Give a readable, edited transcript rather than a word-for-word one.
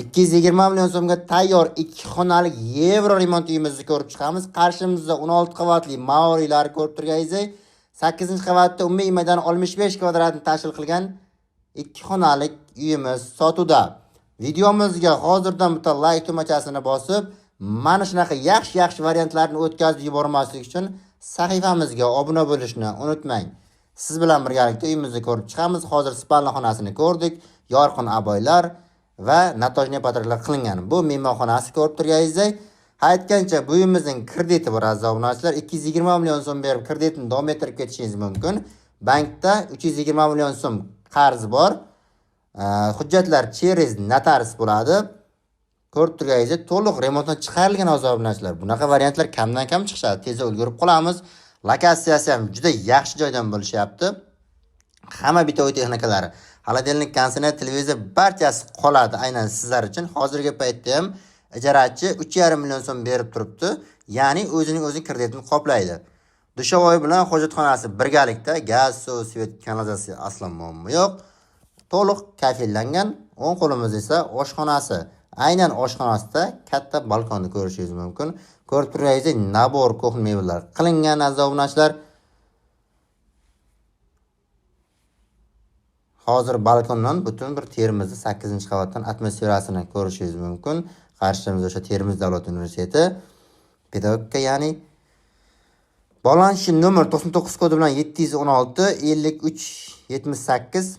220 million so'mga tayyor 2 xonalik yevro remont uyimizni ko'rib chiqamiz. Qarshimizda 16 qavatli Maorilar ko'rib turganingizdek, 8-qavatda umumiy maydoni 65 kvadratni tashkil qilgan 2 xonalik uyimiz sotuvda. Videomizga hozirdan bitta like tugmachasini bosib, mana shunaqa yaxshi variantlarni o'tkazib yubormaslik uchun sahifamizga obuna bo'lishni unutmang. Siz bilan birgalikda uyimizni ko'rib chiqamiz. Hozir spalni xonasini ko'rdik. Yorqin aboylar va natojniy patrlar qilingan. Bu mehmonxonasi ko'rib turganingizdek, aytgancha bu uyimizning krediti bor aziz obunachilar. 220 million so'm berib kreditni davom ettirib ketishingiz mumkin. Bankda 320 million so'm qarz bor. Hujjatlar через notarius bo'ladi. Ko'rib turganingizdek, to'liq remontdan chiqarilgan aziz obunachilar. Bunaqa variantlar kamdan kam chiqadi. Tezda ulgurib qolamiz. Lokatsiyasi ham juda yaxshi joydan bo'lishyapti. Hamma bitta uy texnikalari, xolodilnik, kondisioner, televizor barchasi qoladi aynan sizlar uchun. Hozirgi paytda ham ijarachi 3,5 million so'm berib turibdi. Ya'ni o'zining kreditini qoplaydi. Dushovoy bilan hojatxonasi birgalikda, gaz, suv, svet, kanalizatsiya aslo muammo yo'q. To'liq kafillangan. O'ng qo'limizda esa oshxonasi. Aynan oshxonasida katta balkonni ko'rishingiz mumkin. Ko'rib turganingizdek, nabor qo'hna mebellar qilingan aziz obunachilar. Hozir balkondan butun bir Termizda 8-qavatdan atmosferasini ko'rishingiz mumkin. Qarshimizda o'sha Termiz davlat universiteti pedagogika, ya'ni Balanshi nomer 99 kodi bilan 716 53 78